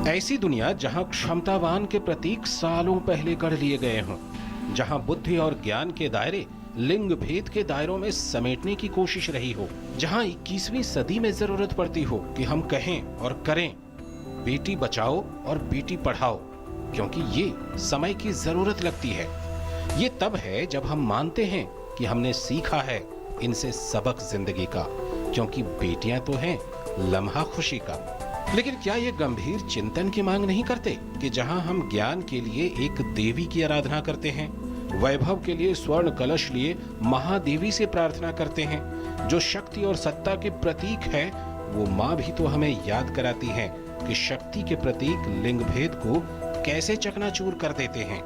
ऐसी दुनिया जहां क्षमतावान के प्रतीक सालों पहले गढ़ लिए गए हों, जहां बुद्धि और ज्ञान के दायरे लिंग भेद के दायरों में समेटने की कोशिश रही हो, जहां 21वीं सदी में जरूरत पड़ती हो कि हम कहें और करें बेटी बचाओ और बेटी पढ़ाओ, क्योंकि ये समय की जरूरत लगती है। ये तब है जब हम मानते हैं कि हमने सीखा है इनसे सबक जिंदगी का, क्योंकि बेटियां तो हैं लम्हा खुशी का। लेकिन क्या ये गंभीर चिंतन की मांग नहीं करते कि जहां हम ज्ञान के लिए एक देवी की आराधना करते हैं, वैभव के लिए स्वर्ण कलश लिए महादेवी से प्रार्थना करते हैं, जो शक्ति और सत्ता के प्रतीक है, वो माँ भी तो हमें याद कराती है कि शक्ति के प्रतीक लिंग भेद को कैसे चकनाचूर कर देते हैं।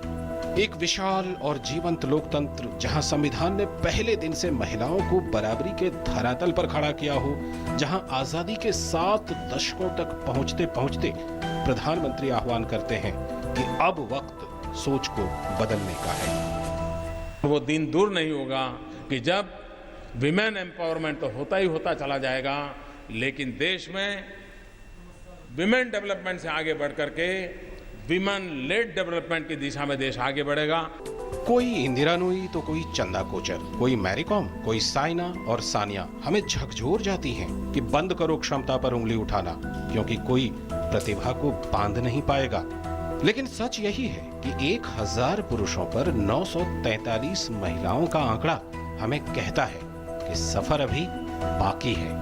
एक विशाल और जीवंत लोकतंत्र जहां संविधान ने पहले दिन से महिलाओं को बराबरी के धरातल पर खड़ा किया हो, जहां आजादी के 7 दशकों तक पहुंचते पहुंचते प्रधानमंत्री आह्वान करते हैं कि अब वक्त सोच को बदलने का है। वो दिन दूर नहीं होगा कि जब विमेन एम्पावरमेंट तो होता ही होता चला जाएगा, लेकिन देश में विमेन डेवलपमेंट से आगे बढ़ करके विमेन लेड डेवलपमेंट की दिशा में देश आगे बढ़ेगा। कोई इंदिरा नूई तो कोई चंदा कोचर, कोई मैरी कॉम, कोई साइना और सानिया हमें झकझोर जाती हैं कि बंद करो क्षमता पर उंगली उठाना, क्योंकि कोई प्रतिभा को बांध नहीं पाएगा। लेकिन सच यही है कि 1000 पुरुषों पर 943 महिलाओं का आंकड़ा हमें कहता है कि सफर अभी बाकी है।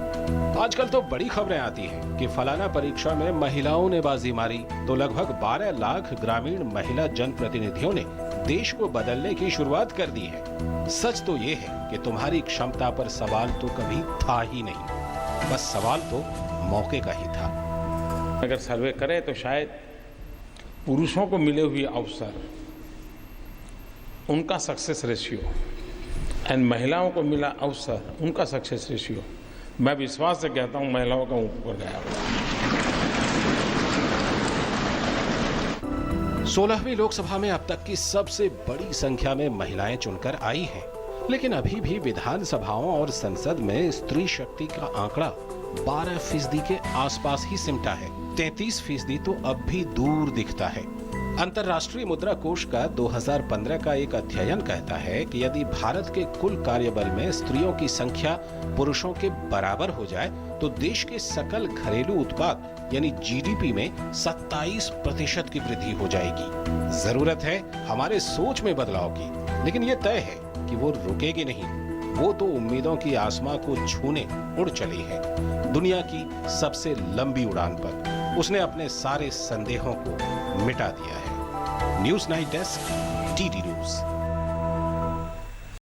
आजकल तो बड़ी खबरें आती हैं कि फलाना परीक्षा में महिलाओं ने बाजी मारी, तो लगभग 12 लाख ग्रामीण महिला जनप्रतिनिधियों ने देश को बदलने की शुरुआत कर दी है। सच तो ये है कि तुम्हारी क्षमता पर सवाल तो कभी था ही नहीं, बस सवाल तो मौके का ही था। अगर सर्वे करें तो शायद पुरुषों को मिले हुए अवसर, उनका सक्सेस रेशियो एंड महिलाओं को मिला अवसर, उनका सक्सेस रेशियो, मैं विश्वास से कहता हूं महिलाओं का ऊपर गया हुआ। 16वीं लोकसभा में अब तक की सबसे बड़ी संख्या में महिलाएं चुनकर आई हैं, लेकिन अभी भी विधानसभाओं और संसद में स्त्री शक्ति का आंकड़ा 12% के आसपास ही सिमटा है। 33% तो अब भी दूर दिखता है। अंतर्राष्ट्रीय मुद्रा कोष का 2015 का एक अध्ययन कहता है कि यदि भारत के कुल कार्यबल में स्त्रियों की संख्या पुरुषों के बराबर हो जाए तो देश के सकल घरेलू उत्पाद यानी जीडीपी में 27% की वृद्धि हो जाएगी। जरूरत है हमारे सोच में बदलाव की, लेकिन ये तय है कि वो रुकेगी नहीं। वो तो उम्मीदों की आसमां को छूने उड़ चली है। दुनिया की सबसे लंबी उड़ान पर उसने अपने सारे संदेहों को मिटा दिया है। News 9 desk, DD news.